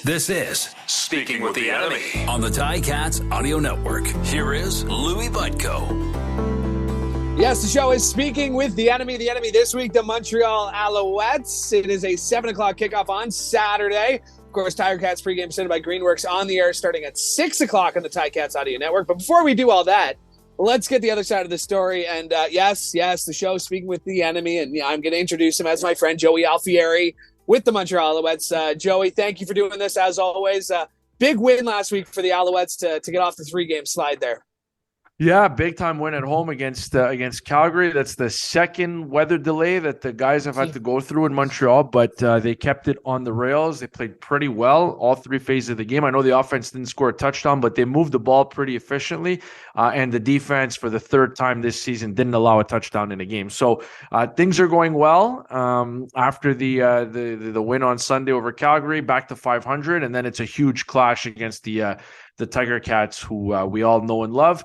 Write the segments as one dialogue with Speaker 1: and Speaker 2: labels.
Speaker 1: This is Speaking with the Enemy on the Ticats Audio Network. Here is Louie Butko.
Speaker 2: Yes, the show is Speaking with the Enemy. The Enemy this week, the Montreal Alouettes. It is a 7 o'clock kickoff on Saturday. Of course, Tiger Cats pregame presented by Greenworks on the air starting at 6 o'clock on the Ticats Audio Network. But before we do all that, let's get the other side of the story. And yes, the show is Speaking with the Enemy. And I'm going to introduce him as my friend, Joey Alfieri, with the Montreal Alouettes. Joey, thank you for doing this as always. Big win last week for the Alouettes to get off the 3-game slide there.
Speaker 3: Yeah, big time win at home against Calgary. That's the second weather delay that the guys have had to go through in Montreal, but they kept it on the rails. They played pretty well all three phases of the game. I know the offense didn't score a touchdown, but they moved the ball pretty efficiently, and the defense for the third time this season didn't allow a touchdown in a game. So things are going well after the win on Sunday over Calgary, back to 500, and then it's a huge clash against the Tiger Cats, who we all know and love.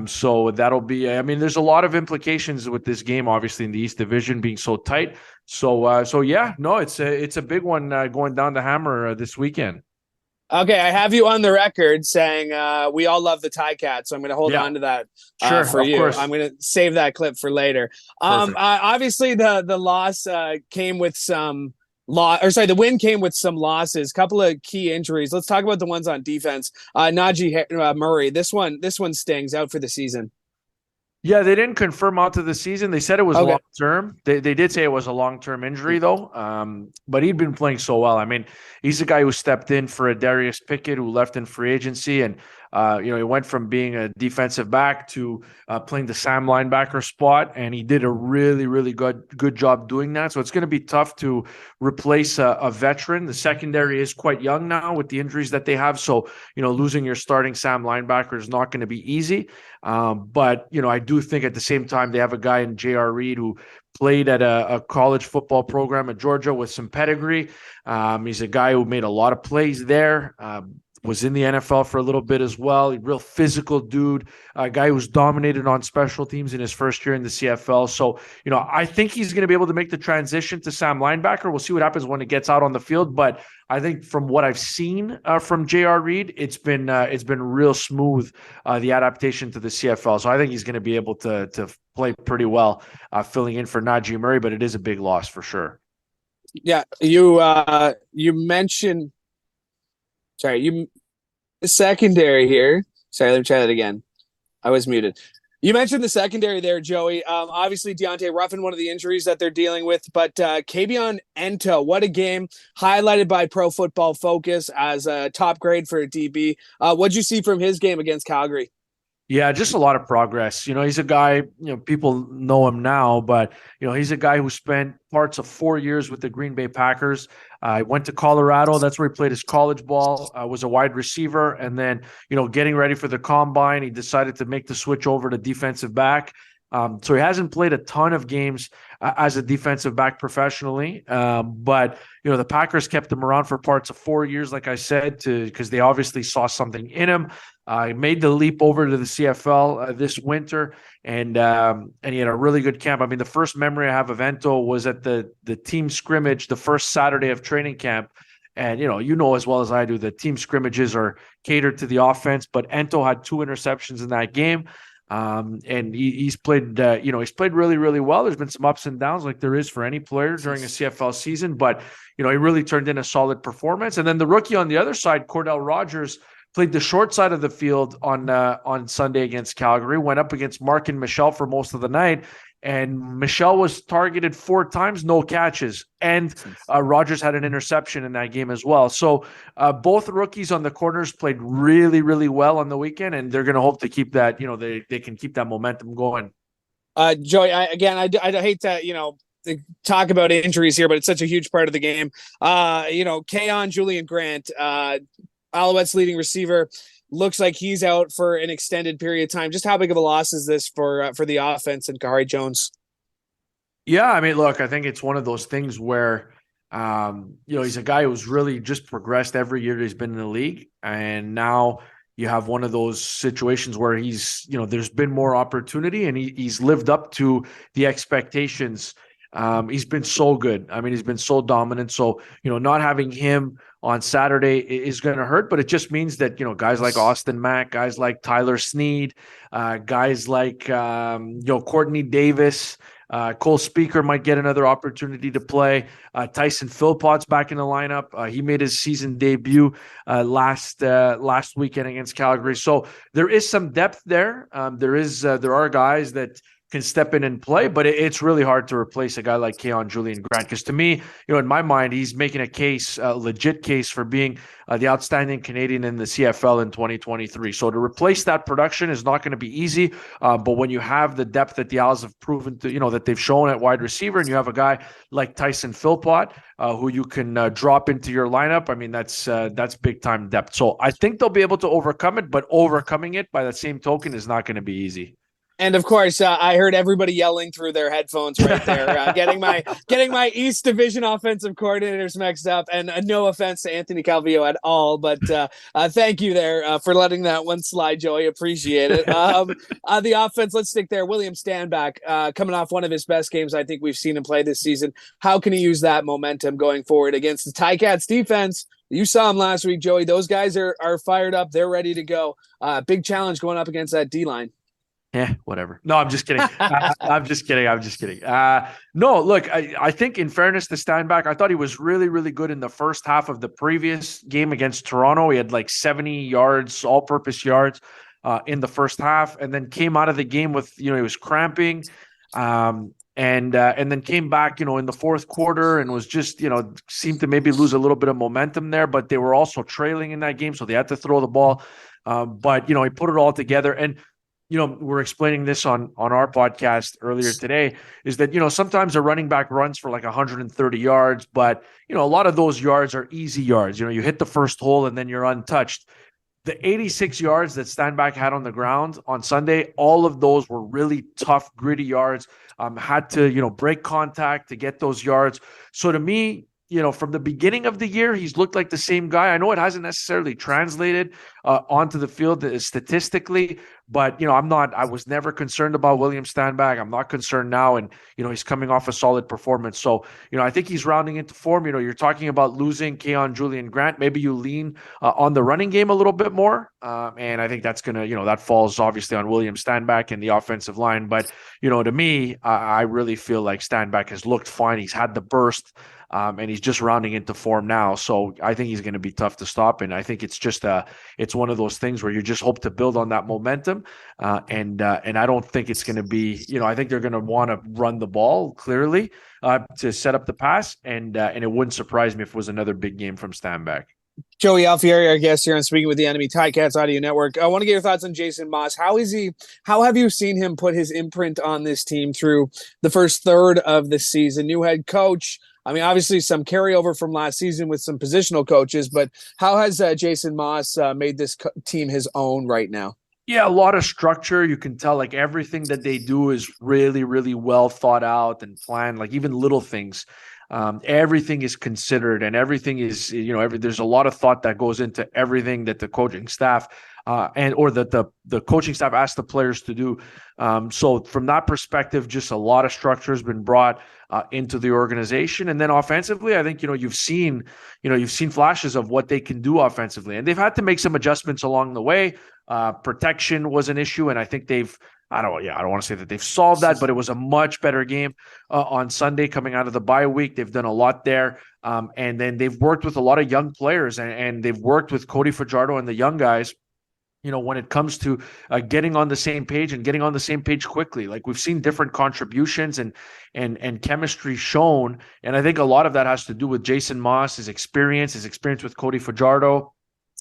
Speaker 3: So that'll be, there's a lot of implications with this game, obviously, in the East Division being so tight. So yeah, no, it's a big one going down the hammer this weekend.
Speaker 2: Okay, I have you on the record saying we all love the Ticats, so I'm going to hold on to that for you. Course. I'm going to save that clip for later. Obviously, the loss came with some the win came with some losses, couple of key injuries. Let's talk about the ones on defense. Najee Murray, this one stings, out for the season.
Speaker 3: Yeah, they didn't confirm out to the season. They said it was long-term. They did say it was a long-term injury, though. But he'd been playing so well. I mean, he's a guy who stepped in for a Darius Pickett who left in free agency. And, he went from being a defensive back to playing the Sam linebacker spot. And he did a really, really good job doing that. So it's going to be tough to replace a veteran. The secondary is quite young now with the injuries that they have. So, losing your starting Sam linebacker is not going to be easy. But, I do think at the same time they have a guy in J.R. Reed who played at a college football program at Georgia with some pedigree. He's a guy who made a lot of plays there, was in the NFL for a little bit as well. A real physical dude, a guy who's dominated on special teams in his first year in the CFL. So, I think he's going to be able to make the transition to Sam linebacker. We'll see what happens when it gets out on the field. But I think from what I've seen from J.R. Reed, it's been real smooth, the adaptation to the CFL. So I think he's going to be able to play pretty well, filling in for Najee Murray. But it is a big loss for sure.
Speaker 2: Yeah, you mentioned. The secondary here. Sorry, let me try that again. I was muted. You mentioned the secondary there, Joey. Obviously, Deontay Ruffin, one of the injuries that they're dealing with, but Kabion Ento, what a game, highlighted by Pro Football Focus as a top grade for a DB. What'd you see from his game against Calgary?
Speaker 3: Yeah, just a lot of progress. He's a guy, people know him now, but, he's a guy who spent parts of 4 years with the Green Bay Packers. Went to Colorado. That's where he played his college ball, was a wide receiver. And then, getting ready for the combine, he decided to make the switch over to defensive back. So he hasn't played a ton of games as a defensive back professionally. But, the Packers kept him around for parts of 4 years, like I said, because they obviously saw something in him. He made the leap over to the CFL this winter, and he had a really good camp. I mean, the first memory I have of Ento was at the team scrimmage, the first Saturday of training camp. And, as well as I do, the team scrimmages are catered to the offense, but Ento had 2 interceptions in that game. And he's played, he's played really, really well. There's been some ups and downs like there is for any player during a CFL season, but, he really turned in a solid performance. And then the rookie on the other side, Cordell Rogers, played the short side of the field on Sunday against Calgary, went up against Mark and Michelle for most of the night. And Michelle was targeted 4 times, no catches. And Rogers had an interception in that game as well. So both rookies on the corners played really, really well on the weekend. And they're going to hope to keep that, they can keep that momentum going.
Speaker 2: Joey, I hate to, talk about injuries here, but it's such a huge part of the game. Keon Julian Grant, Alouette's leading receiver, looks like he's out for an extended period of time. Just how big of a loss is this for the offense and Kahari Jones?
Speaker 3: Yeah, I mean, look, I think it's one of those things where, he's a guy who's really just progressed every year that he's been in the league. And now you have one of those situations where he's, there's been more opportunity and he's lived up to the expectations He's been so good. I mean, he's been so dominant. So, not having him on Saturday is going to hurt, but it just means that, guys like Austin Mack, guys like Tyler Snead, guys like, Courtney Davis, Cole Speaker might get another opportunity to play. Tyson Philpott's back in the lineup. He made his season debut last weekend against Calgary. So there is some depth there. There are guys that can step in and play, but it's really hard to replace a guy like Keon Julian Grant. Because to me, in my mind, he's making a legit case for being the outstanding Canadian in the CFL in 2023. So to replace that production is not going to be easy. But when you have the depth that the Owls have proven to, that they've shown at wide receiver, and you have a guy like Tyson Philpott, who you can drop into your lineup, I mean, that's big time depth. So I think they'll be able to overcome it, but overcoming it by that same token is not going to be easy.
Speaker 2: And of course, I heard everybody yelling through their headphones right there, getting my East Division offensive coordinators mixed up. And no offense to Anthony Calvillo at all, but thank you there for letting that one slide, Joey. Appreciate it. The offense, let's stick there. William Stanback, coming off one of his best games I think we've seen him play this season. How can he use that momentum going forward against the Ticats defense? You saw him last week, Joey. Those guys are fired up. They're ready to go. Big challenge going up against that D-line.
Speaker 3: Yeah, whatever. No, I'm just kidding. I'm just kidding. No, look, I think in fairness to Steinbach, I thought he was really, really good in the first half of the previous game against Toronto. He had like 70 yards, all-purpose yards in the first half, and then came out of the game with, he was cramping, and then came back, in the fourth quarter and was just, seemed to maybe lose a little bit of momentum there, but they were also trailing in that game, so they had to throw the ball. But, he put it all together. And we're explaining this on our podcast earlier today, is that, sometimes a running back runs for like 130 yards, but, a lot of those yards are easy yards. You hit the first hole and then you're untouched. The 86 yards that Steinbach had on the ground on Sunday, all of those were really tough, gritty yards. Had to, break contact to get those yards. So to me, from the beginning of the year, he's looked like the same guy. I know it hasn't necessarily translated onto the field statistically, but, I was never concerned about William Stanback. I'm not concerned now. And, he's coming off a solid performance. So, I think he's rounding into form. You're talking about losing Keon Julian Grant. Maybe you lean on the running game a little bit more. And I think that's going to, that falls obviously on William Stanback and the offensive line. But, to me, I really feel like Stanback has looked fine. He's had the burst. And he's just rounding into form now. So I think he's going to be tough to stop. And I think it's just it's one of those things where you just hope to build on that momentum. And I don't think it's going to be, I think they're going to want to run the ball clearly to set up the pass. And it wouldn't surprise me if it was another big game from Stanback.
Speaker 2: Joey Alfieri, our guest here on Speaking with the Enemy, Ticats Audio Network. I want to get your thoughts on Jason Maas. How have you seen him put his imprint on this team through the first third of the season? New head coach. I mean, obviously some carryover from last season with some positional coaches, but how has Jason Maas made this team his own right now?
Speaker 3: Yeah, a lot of structure. You can tell like everything that they do is really, really well thought out and planned, like even little things. Everything is considered and everything is, there's a lot of thought that goes into everything that the coaching staff or that the coaching staff asks the players to do. So from that perspective, just a lot of structure has been brought into the organization. And then offensively, I think, you've seen flashes of what they can do offensively, and they've had to make some adjustments along the way. Protection was an issue, and I think I don't want to say that they've solved that, but it was a much better game on Sunday coming out of the bye week. They've done a lot there. And then they've worked with a lot of young players, and they've worked with Cody Fajardo and the young guys, when it comes to getting on the same page and getting on the same page quickly. Like we've seen different contributions and chemistry shown. And I think a lot of that has to do with Jason Maas, his experience with Cody Fajardo.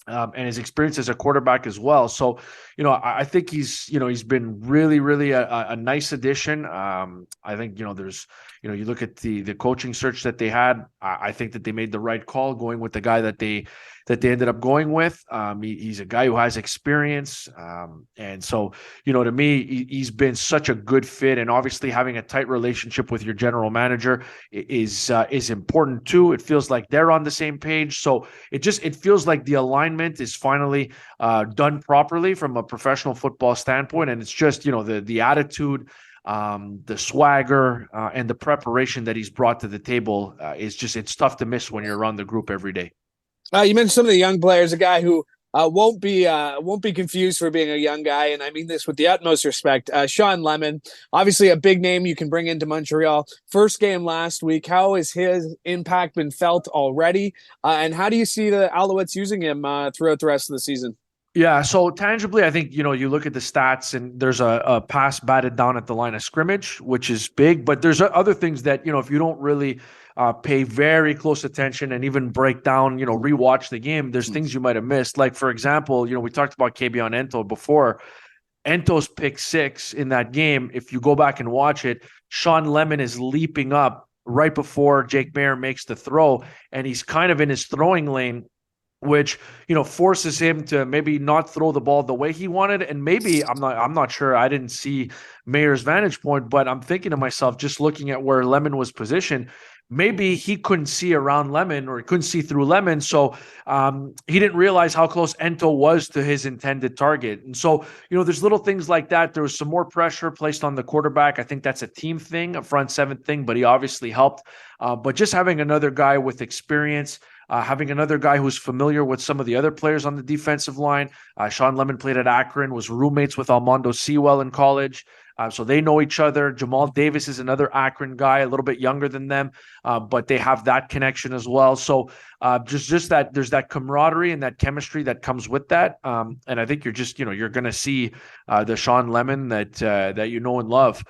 Speaker 3: And his experience as a quarterback as well. So, I think he's been really, really a nice addition. I think, there's, you look at the coaching search that they had. I think that they made the right call going with the guy that they ended up going with. He's a guy who has experience. And so, to me, he's been such a good fit. And obviously having a tight relationship with your general manager is important too. It feels like they're on the same page. So it feels like the alignment is finally done properly from a professional football standpoint. And it's just, the attitude the swagger, and the preparation that he's brought to the table it's tough to miss when you're around the group every day.
Speaker 2: You mentioned some of the young players, a guy who won't be confused for being a young guy, and I mean this with the utmost respect. Shawn Lemon, obviously a big name you can bring into Montreal. First game last week. How has his impact been felt already, and how do you see the Alouettes using him throughout the rest of the season?
Speaker 3: Yeah, so tangibly, I think, you look at the stats and there's a pass batted down at the line of scrimmage, which is big, but there's other things that, if you don't really pay very close attention and even break down, rewatch the game, there's things you might have missed. Like, for example, we talked about Kebion Ento before. Ento's pick 6 in that game, if you go back and watch it, Shawn Lemon is leaping up right before Jake Mayer makes the throw, and he's kind of in his throwing lane, which forces him to maybe not throw the ball the way he wanted. And maybe I'm not sure. I didn't see Mayer's vantage point, but I'm thinking to myself, just looking at where Lemon was positioned, maybe he couldn't see around Lemon, or he couldn't see through Lemon. So he didn't realize how close Ento was to his intended target. And so, there's little things like that. There was some more pressure placed on the quarterback. I think that's a team thing, a front seven thing, but he obviously helped. But just having another guy with experience, having another guy who's familiar with some of the other players on the defensive line. Shawn Lemon played at Akron, was roommates with Armando Sewell in college. So they know each other. Jamal Davis is another Akron guy, a little bit younger than them, but they have that connection as well. So just that there's that camaraderie and that chemistry that comes with that. And I think you're going to see the Shawn Lemon that and love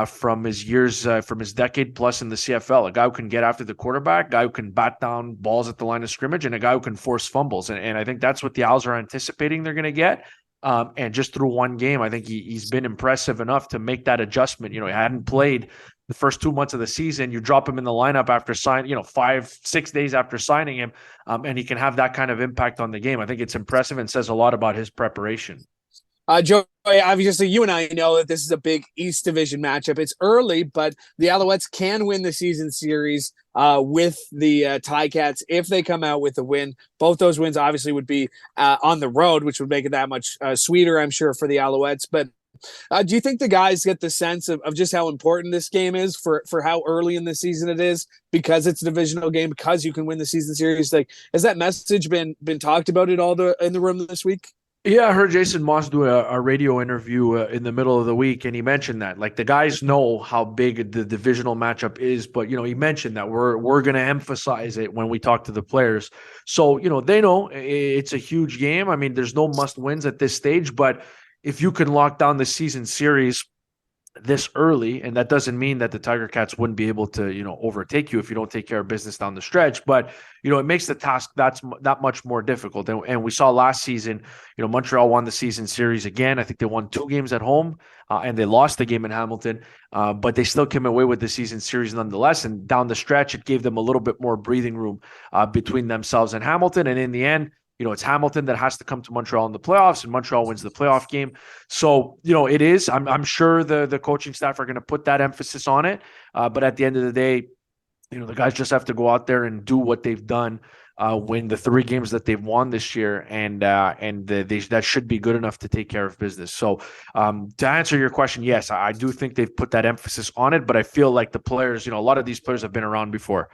Speaker 3: from his years, from his decade plus in the CFL. A guy who can get after the quarterback, a guy who can bat down balls at the line of scrimmage, and a guy who can force fumbles. And I think that's what the Owls are anticipating they're going to get. And just through one game, I think he's been impressive enough to make that adjustment. He hadn't played the first 2 months of the season. You drop him in the lineup after 5-6 days after signing him, and he can have that kind of impact on the game. I think it's impressive and says a lot about his preparation.
Speaker 2: Joey, obviously you and I know that this is a big East Division matchup. It's early, but the Alouettes can win the season series with the Ticats if they come out with a win. Both those wins obviously would be on the road, which would make it that much sweeter, I'm sure, for the Alouettes. But do you think the guys get the sense of just how important this game is for how early in the season it is, because it's a divisional game, because you can win the season series? Like, has that message been talked about at all in the room this week?
Speaker 3: Yeah, I heard Jason Moss do a radio interview in the middle of the week, and he mentioned that, like, the guys know how big the divisional matchup is, but, he mentioned that we're going to emphasize it when we talk to the players. So, they know it's a huge game. I mean, there's no must wins at this stage, but if you can lock down the season series this early, and that doesn't mean that the Tiger Cats wouldn't be able to, overtake you if you don't take care of business down the stretch, but, it makes the task that much more difficult. And we saw last season, Montreal won the season series again. I think they won 2 games at home, and they lost the game in Hamilton, but they still came away with the season series nonetheless. And down the stretch, it gave them a little bit more breathing room between themselves and Hamilton. And in the end, it's Hamilton that has to come to Montreal in the playoffs, and Montreal wins the playoff game. So, it is. I'm sure the coaching staff are going to put that emphasis on it. But at the end of the day, the guys just have to go out there and do what they've done, win the 3 games that they've won this year, and that should be good enough to take care of business. So, to answer your question, yes, I do think they've put that emphasis on it. But I feel like the players, a lot of these players have been around before.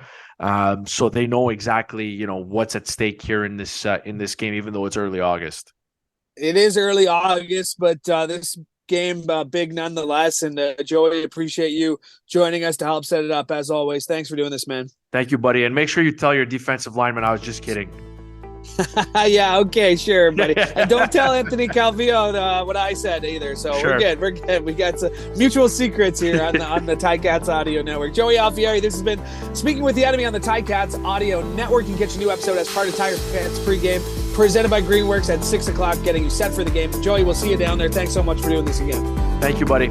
Speaker 3: So they know exactly, what's at stake here in this game, even though it's early August.
Speaker 2: It is early August, but this game big nonetheless. And Joey, appreciate you joining us to help set it up as always. Thanks for doing this, man.
Speaker 3: Thank you, buddy. And make sure you tell your defensive lineman I was just kidding.
Speaker 2: Yeah, okay, sure, buddy. And don't tell Anthony Calvillo what I said either. So sure. We're good. We got some mutual secrets here on the Ticats Audio Network. Joey Alfieri, this has been Speaking with the Enemy on the Ticats Audio Network. You can catch a new episode as part of Tiger Cats pregame, presented by Greenworks at 6 o'clock, getting you set for the game. Joey, we'll see you down there. Thanks so much for doing this again.
Speaker 3: Thank you, buddy.